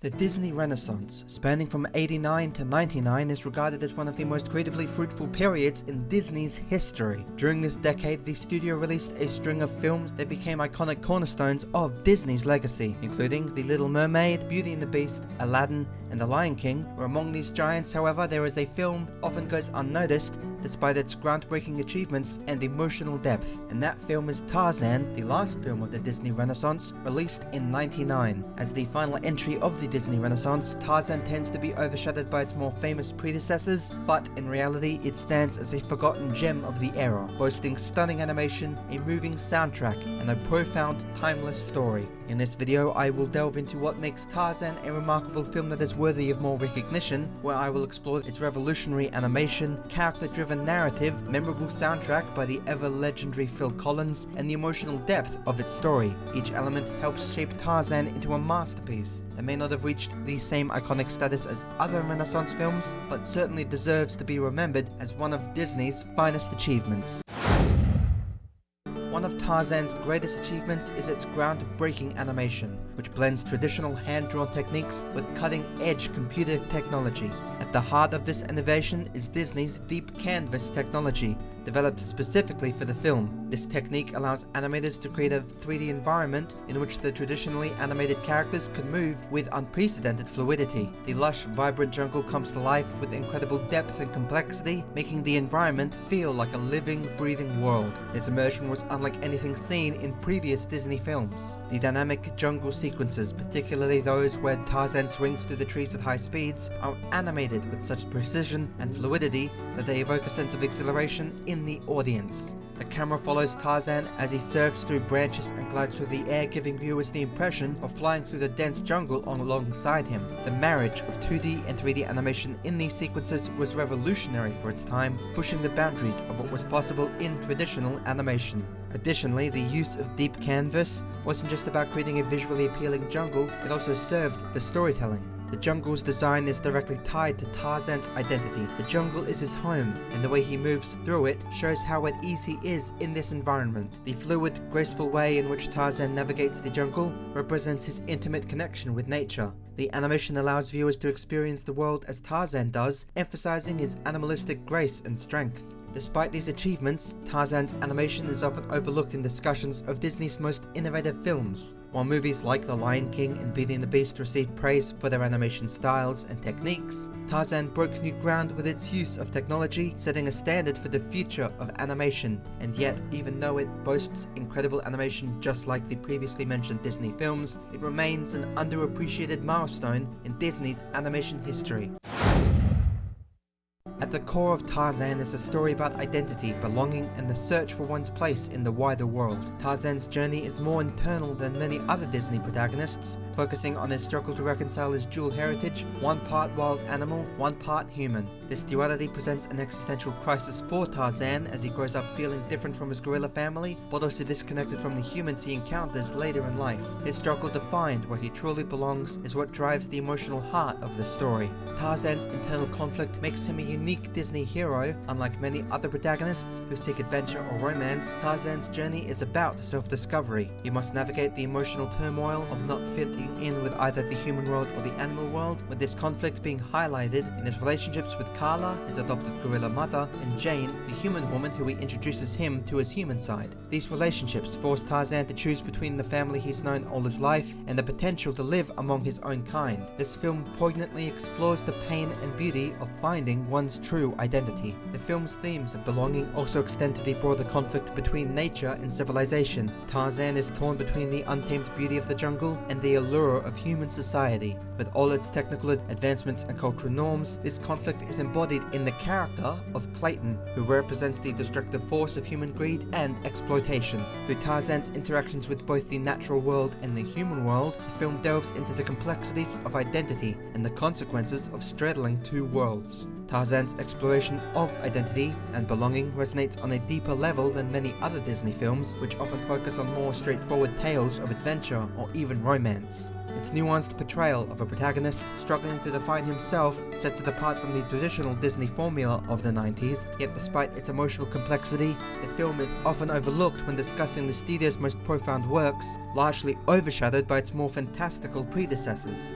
The Disney Renaissance, spanning from '89 to '99, is regarded as one of the most creatively fruitful periods in Disney's history. During this decade, the studio released a string of films that became iconic cornerstones of Disney's legacy, including The Little Mermaid, Beauty and the Beast, Aladdin, and The Lion King. Where among these giants, however, there is a film often goes unnoticed despite its groundbreaking achievements and emotional depth, and that film is Tarzan, the last film of the Disney Renaissance, released in '99. As the final entry of the Disney Renaissance, Tarzan tends to be overshadowed by its more famous predecessors, but in reality it stands as a forgotten gem of the era, boasting stunning animation, a moving soundtrack, and a profound, timeless story. In this video, I will delve into what makes Tarzan a remarkable film that is worthy of more recognition, where I will explore its revolutionary animation, character-driven narrative, memorable soundtrack by the ever-legendary Phil Collins, and the emotional depth of its story. Each element helps shape Tarzan into a masterpiece that may not have reached the same iconic status as other Renaissance films, but certainly deserves to be remembered as one of Disney's finest achievements. One of Tarzan's greatest achievements is its groundbreaking animation, which blends traditional hand-drawn techniques with cutting-edge computer technology. At the heart of this innovation is Disney's deep canvas technology, developed specifically for the film. This technique allows animators to create a 3D environment in which the traditionally animated characters can move with unprecedented fluidity. The lush, vibrant jungle comes to life with incredible depth and complexity, making the environment feel like a living, breathing world. This immersion was unlike anything seen in previous Disney films. The dynamic jungle sequences, particularly those where Tarzan swings through the trees at high speeds, are animated with such precision and fluidity that they evoke a sense of exhilaration in the audience. The camera follows Tarzan as he surfs through branches and glides through the air, giving viewers the impression of flying through the dense jungle alongside him. The marriage of 2D and 3D animation in these sequences was revolutionary for its time, pushing the boundaries of what was possible in traditional animation. Additionally, the use of deep canvas wasn't just about creating a visually appealing jungle, it also served the storytelling. The jungle's design is directly tied to Tarzan's identity. The jungle is his home, and the way he moves through it shows how at ease he is in this environment. The fluid, graceful way in which Tarzan navigates the jungle represents his intimate connection with nature. The animation allows viewers to experience the world as Tarzan does, emphasizing his animalistic grace and strength. Despite these achievements, Tarzan's animation is often overlooked in discussions of Disney's most innovative films. While movies like The Lion King and Beauty and the Beast received praise for their animation styles and techniques, Tarzan broke new ground with its use of technology, setting a standard for the future of animation. And yet, even though it boasts incredible animation just like the previously mentioned Disney films, it remains an underappreciated milestone in Disney's animation history. At the core of Tarzan is a story about identity, belonging, and the search for one's place in the wider world. Tarzan's journey is more internal than many other Disney protagonists, focusing on his struggle to reconcile his dual heritage, one part wild animal, one part human. This duality presents an existential crisis for Tarzan as he grows up feeling different from his gorilla family, but also disconnected from the humans he encounters later in life. His struggle to find where he truly belongs is what drives the emotional heart of the story. Tarzan's internal conflict makes him a unique Disney hero. Unlike many other protagonists who seek adventure or romance, Tarzan's journey is about self-discovery. He must navigate the emotional turmoil of not fitting in with either the human world or the animal world, with this conflict being highlighted in his relationships with Carla, his adopted gorilla mother, and Jane, the human woman who introduces him to his human side. These relationships force Tarzan to choose between the family he's known all his life and the potential to live among his own kind. This film poignantly explores the pain and beauty of finding one's true identity. The film's themes of belonging also extend to the broader conflict between nature and civilization. Tarzan is torn between the untamed beauty of the jungle and the allure of human society. With all its technical advancements and cultural norms, this conflict is embodied in the character of Clayton, who represents the destructive force of human greed and exploitation. Through Tarzan's interactions with both the natural world and the human world, the film delves into the complexities of identity and the consequences of straddling two worlds. Tarzan's exploration of identity and belonging resonates on a deeper level than many other Disney films, which often focus on more straightforward tales of adventure or even romance. Its nuanced portrayal of a protagonist struggling to define himself sets it apart from the traditional Disney formula of the 90s, yet despite its emotional complexity, the film is often overlooked when discussing the studio's most profound works, largely overshadowed by its more fantastical predecessors.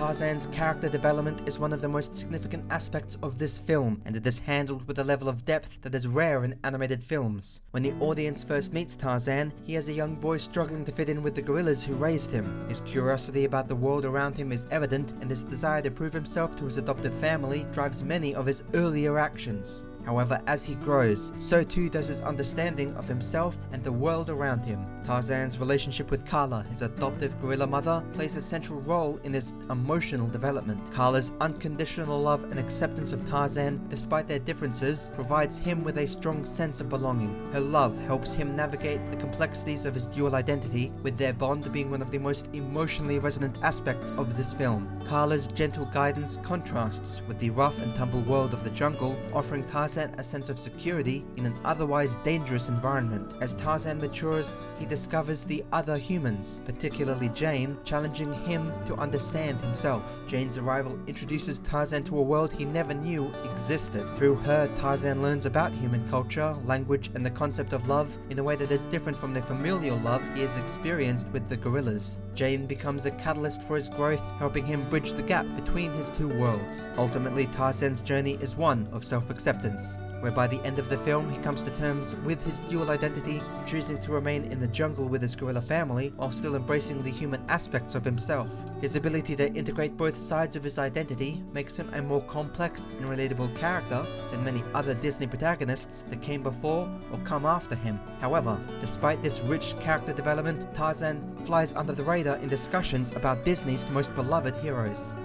Tarzan's character development is one of the most significant aspects of this film, and it is handled with a level of depth that is rare in animated films. When the audience first meets Tarzan, he is a young boy struggling to fit in with the gorillas who raised him. His curiosity about the world around him is evident, and his desire to prove himself to his adopted family drives many of his earlier actions. However, as he grows, so too does his understanding of himself and the world around him. Tarzan's relationship with Kala, his adoptive gorilla mother, plays a central role in his emotional development. Kala's unconditional love and acceptance of Tarzan, despite their differences, provides him with a strong sense of belonging. Her love helps him navigate the complexities of his dual identity, with their bond being one of the most emotionally resonant aspects of this film. Kala's gentle guidance contrasts with the rough and tumble world of the jungle, offering Tarzan a sense of security in an otherwise dangerous environment. As Tarzan matures, he discovers the other humans, particularly Jane, challenging him to understand himself. Jane's arrival introduces Tarzan to a world he never knew existed. Through her, Tarzan learns about human culture, language, and the concept of love in a way that is different from the familial love he has experienced with the gorillas. Jane becomes a catalyst for his growth, helping him bridge the gap between his two worlds. Ultimately, Tarzan's journey is one of self-acceptance, where by the end of the film he comes to terms with his dual identity, choosing to remain in the jungle with his gorilla family while still embracing the human aspects of himself. His ability to integrate both sides of his identity makes him a more complex and relatable character than many other Disney protagonists that came before or come after him. However, despite this rich character development, Tarzan flies under the radar in discussions about Disney's most beloved heroes.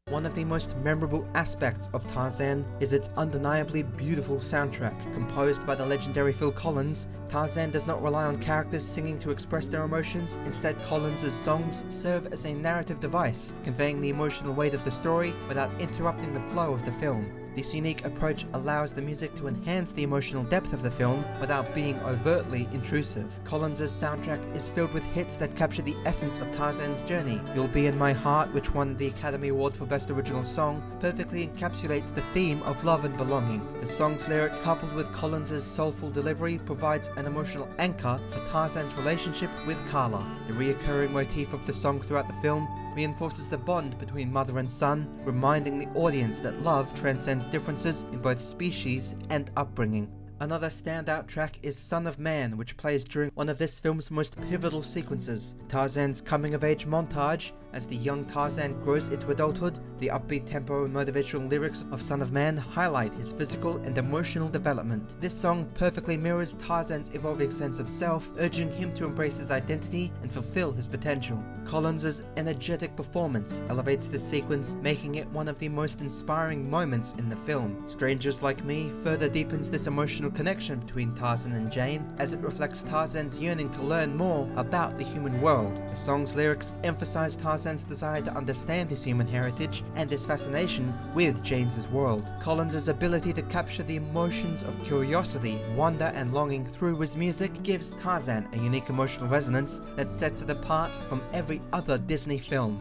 One of the most memorable aspects of Tarzan is its undeniably beautiful soundtrack. Composed by the legendary Phil Collins, Tarzan does not rely on characters singing to express their emotions. Instead, Collins' songs serve as a narrative device, conveying the emotional weight of the story without interrupting the flow of the film. This unique approach allows the music to enhance the emotional depth of the film without being overtly intrusive. Collins' soundtrack is filled with hits that capture the essence of Tarzan's journey. You'll Be in My Heart, which won the Academy Award for Best Original Song, perfectly encapsulates the theme of love and belonging. The song's lyric, coupled with Collins' soulful delivery, provides an emotional anchor for Tarzan's relationship with Kala. The recurring motif of the song throughout the film reinforces the bond between mother and son, reminding the audience that love transcends differences in both species and upbringing. Another standout track is Son of Man, which plays during one of this film's most pivotal sequences. Tarzan's coming-of-age montage as the young Tarzan grows into adulthood. The upbeat tempo and motivational lyrics of Son of Man highlight his physical and emotional development. This song perfectly mirrors Tarzan's evolving sense of self, urging him to embrace his identity and fulfill his potential. Collins' energetic performance elevates this sequence, making it one of the most inspiring moments in the film. Strangers Like Me further deepens this emotional connection between Tarzan and Jane, as it reflects Tarzan's yearning to learn more about the human world. The song's lyrics emphasize Tarzan's desire to understand his human heritage and his fascination with Jane's world. Collins' ability to capture the emotions of curiosity, wonder, and longing through his music gives Tarzan a unique emotional resonance that sets it apart from every other Disney film.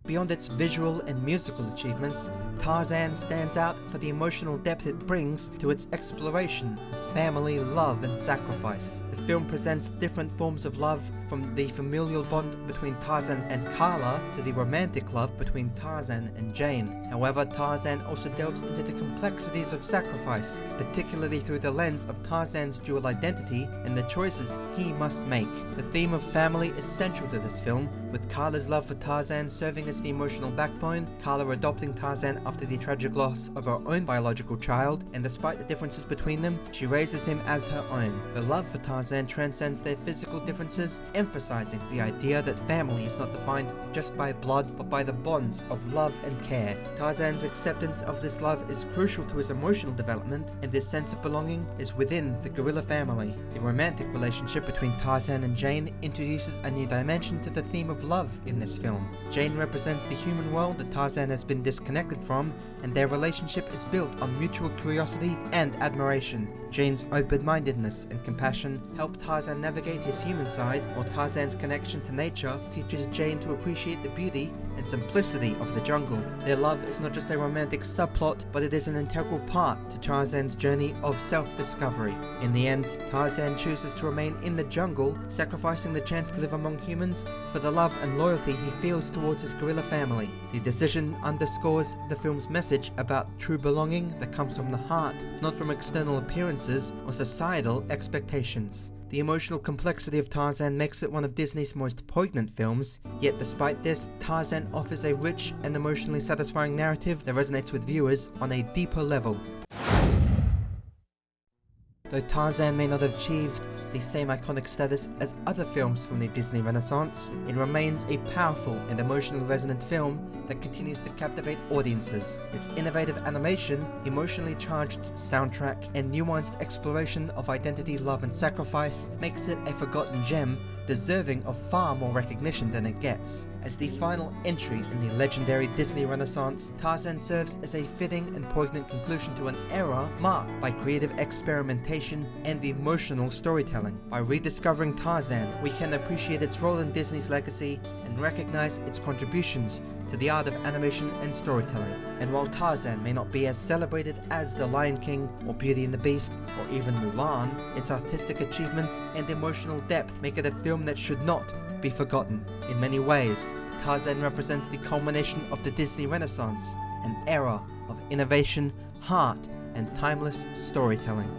Beyond its visual and musical achievements, Tarzan stands out for the emotional depth it brings to its exploration of family, love, and sacrifice. The film presents different forms of love, from the familial bond between Tarzan and Kala to the romantic love between Tarzan and Jane. However, Tarzan also delves into the complexities of sacrifice, particularly through the lens of Tarzan's dual identity and the choices he must make. The theme of family is central to this film, with Kala's love for Tarzan serving as the emotional backbone, Kala adopting Tarzan after the tragic loss of her own biological child, and despite the differences between them, she raises him as her own. The love for Tarzan transcends their physical differences, emphasizing the idea that family is not defined just by blood, but by the bonds of love and care. Tarzan's acceptance of this love is crucial to his emotional development, and this sense of belonging is within the gorilla family. The romantic relationship between Tarzan and Jane introduces a new dimension to the theme of love in this film. Jane represents the human world that Tarzan has been disconnected from, and their relationship is built on mutual curiosity and admiration. Jane's open-mindedness and compassion help Tarzan navigate his human side, while Tarzan's connection to nature teaches Jane to appreciate the beauty and and simplicity of the jungle. Their love is not just a romantic subplot, but it is an integral part to Tarzan's journey of self-discovery. In the end, Tarzan chooses to remain in the jungle, sacrificing the chance to live among humans for the love and loyalty he feels towards his gorilla family. The decision underscores the film's message about true belonging that comes from the heart, not from external appearances or societal expectations. The emotional complexity of Tarzan makes it one of Disney's most poignant films, yet despite this, Tarzan offers a rich and emotionally satisfying narrative that resonates with viewers on a deeper level. Though Tarzan may not have achieved the same iconic status as other films from the Disney Renaissance, it remains a powerful and emotionally resonant film that continues to captivate audiences. Its innovative animation, emotionally charged soundtrack, and nuanced exploration of identity, love, and sacrifice makes it a forgotten gem deserving of far more recognition than it gets. As the final entry in the legendary Disney Renaissance, Tarzan serves as a fitting and poignant conclusion to an era marked by creative experimentation and emotional storytelling. By rediscovering Tarzan, we can appreciate its role in Disney's legacy and recognize its contributions to the art of animation and storytelling. And while Tarzan may not be as celebrated as The Lion King or Beauty and the Beast or even Mulan, its artistic achievements and emotional depth make it a film that should not be forgotten. In many ways, Tarzan represents the culmination of the Disney Renaissance, an era of innovation, heart, and timeless storytelling.